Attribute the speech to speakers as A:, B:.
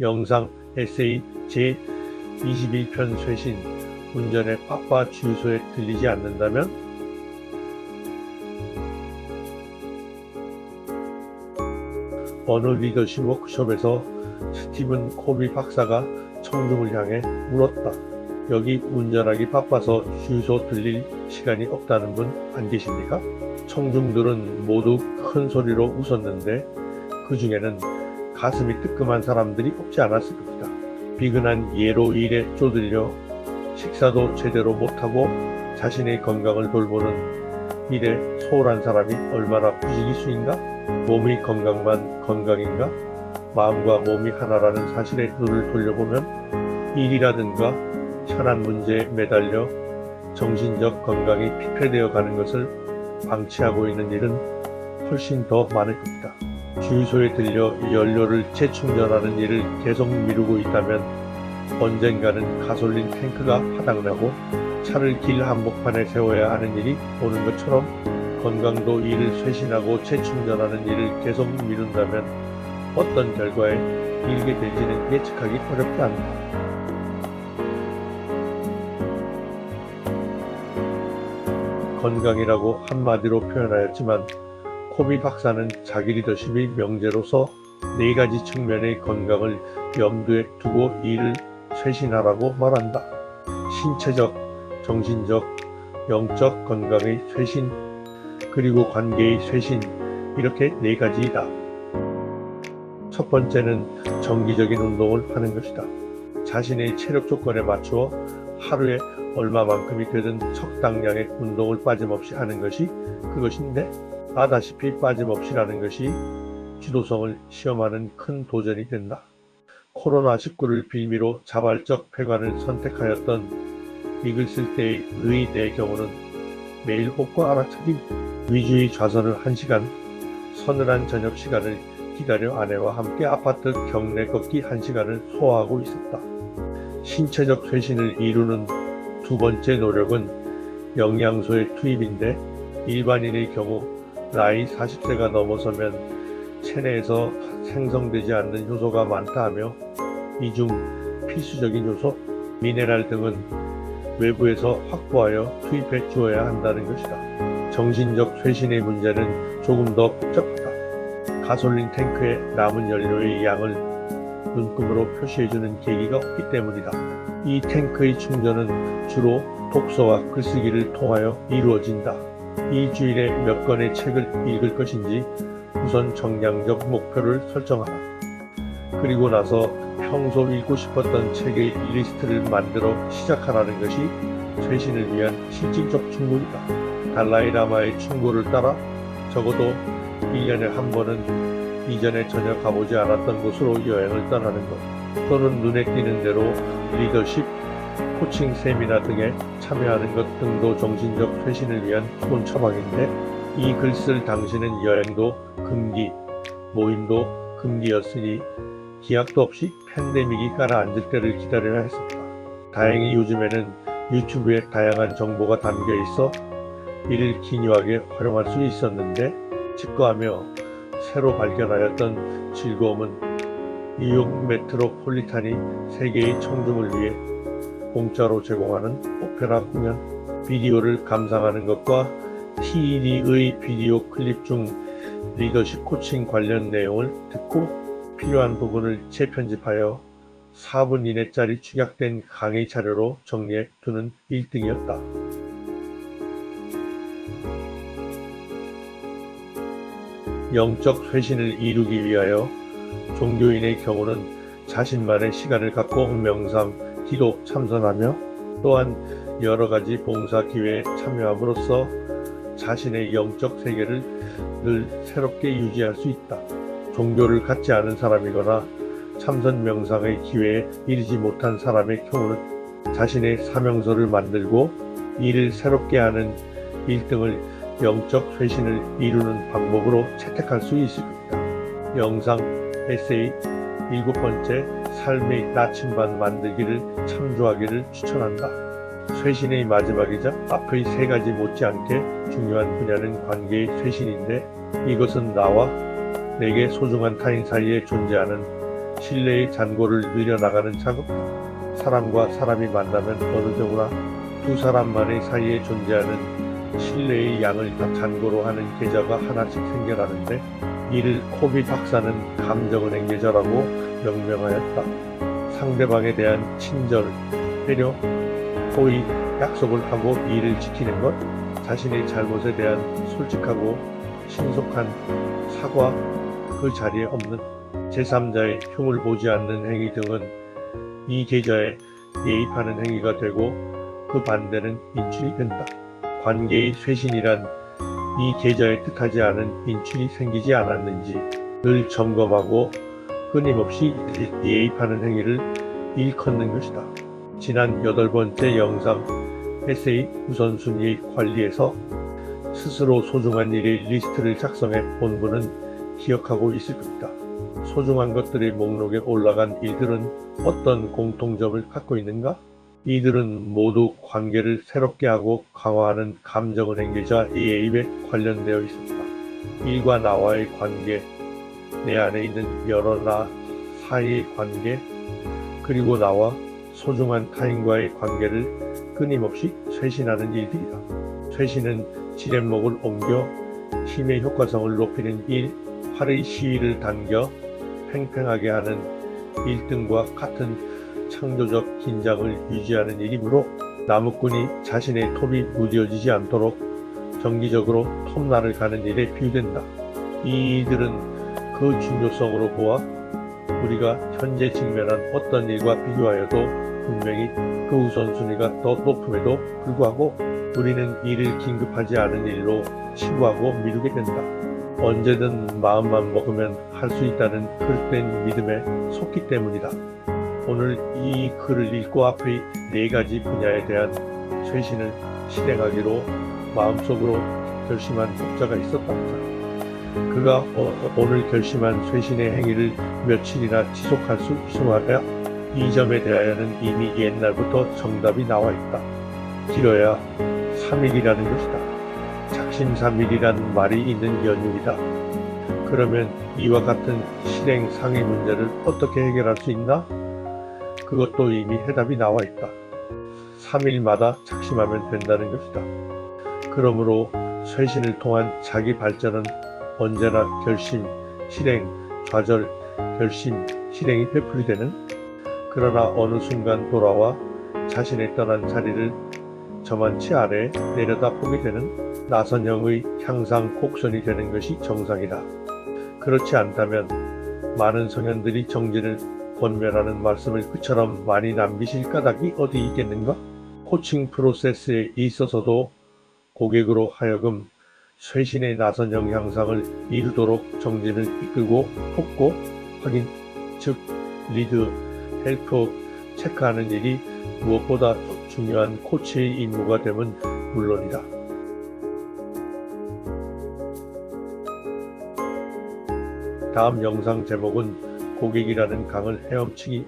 A: 영상 에세이 제21편 쇄신. 운전에 바빠 주유소에 들리지 않는다면? 어느 리더십 워크숍에서 스티븐 코비 박사가 청중을 향해 물었다. 여기 운전하기 바빠서 주유소 들릴 시간이 없다는 분 안 계십니까? 청중들은 모두 큰 소리로 웃었는데 그 중에는 가슴이 뜨끔한 사람들이 없지 않았을 겁니다. 비근한 예로 일에 쪼들려 식사도 제대로 못하고 자신의 건강을 돌보는 일에 소홀한 사람이 얼마나 부지기수인가? 몸이 건강만 건강인가? 마음과 몸이 하나라는 사실에 눈을 돌려보면 일이라든가 현안 문제에 매달려 정신적 건강이 피폐되어 가는 것을 방치하고 있는 일은 훨씬 더 많을 겁니다. 주유소에 들려 연료를 재충전하는 일을 계속 미루고 있다면 언젠가는 가솔린 탱크가 파닥나고 차를 길 한복판에 세워야 하는 일이 오는 것처럼 건강도 일을 쇄신하고 재충전하는 일을 계속 미룬다면 어떤 결과에 이르게 될지는 예측하기 어렵지 않다. 건강이라고 한마디로 표현하였지만 코비 박사는 자기 리더십의 명제로서 4가지 측면의 건강을 염두에 두고 일을 쇄신하라고 말한다. 신체적, 정신적, 영적 건강의 쇄신, 그리고 관계의 쇄신, 이렇게 4가지이다. 첫 번째는 정기적인 운동을 하는 것이다. 자신의 체력 조건에 맞추어 하루에 얼마만큼이 되든 적당량의 운동을 빠짐없이 하는 것이 그것인데, 아다시피 빠짐없이라는 것이 지도성을 시험하는 큰 도전이 된다. 코로나19를 빌미로 자발적 폐관을 선택하였던 이글 쓸 때의 내 경우는 매일 호흡과 알아차림, 위주의 좌선을 1시간, 서늘한 저녁 시간을 기다려 아내와 함께 아파트 경내 걷기 1시간을 소화하고 있었다. 신체적 쇄신을 이루는 두 번째 노력은 영양소의 투입인데, 일반인의 경우 나이 40세가 넘어서면 체내에서 생성되지 않는 효소가 많다 하며 이 중 필수적인 효소, 미네랄 등은 외부에서 확보하여 투입해 주어야 한다는 것이다. 정신적 쇄신의 문제는 조금 더 복잡하다. 가솔린 탱크에 남은 연료의 양을 눈금으로 표시해주는 계기가 없기 때문이다. 이 탱크의 충전은 주로 독서와 글쓰기를 통하여 이루어진다. 이 주일에 몇 권의 책을 읽을 것인지 우선 정량적 목표를 설정하라. 그리고 나서 평소 읽고 싶었던 책의 리스트를 만들어 시작하라는 것이 쇄신을 위한 실질적 충고이다. 달라이 라마의 충고를 따라 적어도 1년에 한 번은 이전에 전혀 가보지 않았던 곳으로 여행을 떠나는 것, 또는 눈에 띄는 대로 리더십, 코칭 세미나 등에 참여하는 것 등도 정신적 쇄신을 위한 좋은 처방인데, 이 글 쓸 당시는 여행도 금기, 모임도 금기였으니 기약도 없이 팬데믹이 가라앉을 때를 기다려야 했었다. 다행히 요즘에는 유튜브에 다양한 정보가 담겨 있어 이를 기묘하게 활용할 수 있었는데, 직거하며 새로 발견하였던 즐거움은 뉴욕 메트로폴리탄이 세계의 청중을 위해 공짜로 제공하는 오페라 공연, 비디오를 감상하는 것과 TED의 비디오 클립 중 리더십 코칭 관련 내용을 듣고 필요한 부분을 재편집하여 4분 이내짜리 축약된 강의 자료로 정리해 두는 1등이었다. 영적 쇄신을 이루기 위하여 종교인의 경우는 자신만의 시간을 갖고 명상, 기도 참선하며 또한 여러 가지 봉사 기회에 참여함으로써 자신의 영적 세계를 늘 새롭게 유지할 수 있다. 종교를 갖지 않은 사람이거나 참선 명상의 기회에 이르지 못한 사람의 경우는 자신의 사명서를 만들고 일을 새롭게 하는 1등을 영적 쇄신을 이루는 방법으로 채택할 수 있을 겁니다. 영상 에세이 7번째 삶의 나침반 만들기를 참조하기를 추천한다. 쇄신의 마지막이자 앞의 3가지 못지않게 중요한 분야는 관계의 쇄신인데, 이것은 나와 내게 소중한 타인 사이에 존재하는 신뢰의 잔고를 늘려나가는 작업. 사람과 사람이 만나면 어느 경우나 두 사람만의 사이에 존재하는 신뢰의 양을 다 잔고로 하는 계좌가 하나씩 생겨나는데 이를 코비 박사는 감정은행 계좌라고 명명하였다. 상대방에 대한 친절, 배려, 호의, 약속을 하고 이를 지키는 것, 자신의 잘못에 대한 솔직하고 신속한 사과, 그 자리에 없는 제3자의 흉을 보지 않는 행위 등은 이 계좌에 예입하는 행위가 되고 그 반대는 인출이 된다. 관계의 쇄신이란 이 계좌에 뜻하지 않은 인출이 생기지 않았는지 늘 점검하고 끊임없이 예입하는 행위를 일컫는 것이다. 지난 8번째 영상 에세이 우선순위 관리에서 스스로 소중한 일의 리스트를 작성해 본 분은 기억하고 있을 겁니다. 소중한 것들의 목록에 올라간 일들은 어떤 공통점을 갖고 있는가? 이들은 모두 관계를 새롭게 하고 강화하는 감정은행 계좌 예입에 관련되어 있습니다. 일과 나와의 관계, 내 안에 있는 여러 나 사이의 관계, 그리고 나와 소중한 타인과의 관계를 끊임없이 쇄신하는 일들이다. 쇄신은 지렛목을 옮겨 힘의 효과성을 높이는 일, 팔의 시위를 당겨 팽팽하게 하는 일등과 같은 창조적 긴장을 유지하는 일이므로 나무꾼이 자신의 톱이 무뎌지지 않도록 정기적으로 톱날을 가는 일에 비유된다. 이 일들은 그 중요성으로 보아 우리가 현재 직면한 어떤 일과 비교하여도 분명히 그 우선순위가 더 높음에도 불구하고 우리는 이를 긴급하지 않은 일로 치부하고 미루게 된다. 언제든 마음만 먹으면 할 수 있다는 그릇된 믿음에 속기 때문이다. 오늘 이 글을 읽고 앞의 4가지 분야에 대한 쇄신을 실행하기로 마음속으로 결심한 독자가 있었답니다. 그가 오늘 결심한 쇄신의 행위를 며칠이나 지속할 수 있으랴? 이 점에 대하여는 이미 옛날부터 정답이 나와 있다. 길어야 3일이라는 것이다. 작심삼일이란 말이 있는 연유이다. 그러면 이와 같은 실행 상의 문제를 어떻게 해결할 수 있나? 그것도 이미 해답이 나와 있다. 3일마다 작심하면 된다는 것이다. 그러므로 쇄신을 통한 자기 발전은 언제나 결심, 실행, 좌절, 결심, 실행이 되풀이되는, 그러나 어느 순간 돌아와 자신의 떠난 자리를 저만치 아래에 내려다보게 되는 나선형의 향상 곡선이 되는 것이 정상이다. 그렇지 않다면 많은 성현들이 정진을 권면하는 말씀을 그처럼 많이 남기실 까닭이 어디 있겠는가? 코칭 프로세스에 있어서도 고객으로 하여금 쇄신의 나선형 향상을 이루도록 정진을 이끌고 돕고 확인, 즉 리드, 헬프, 체크하는 일이 무엇보다 중요한 코치의 임무가 되면 물론이다. 다음 영상 제목은 고객이라는 강을 헤엄치기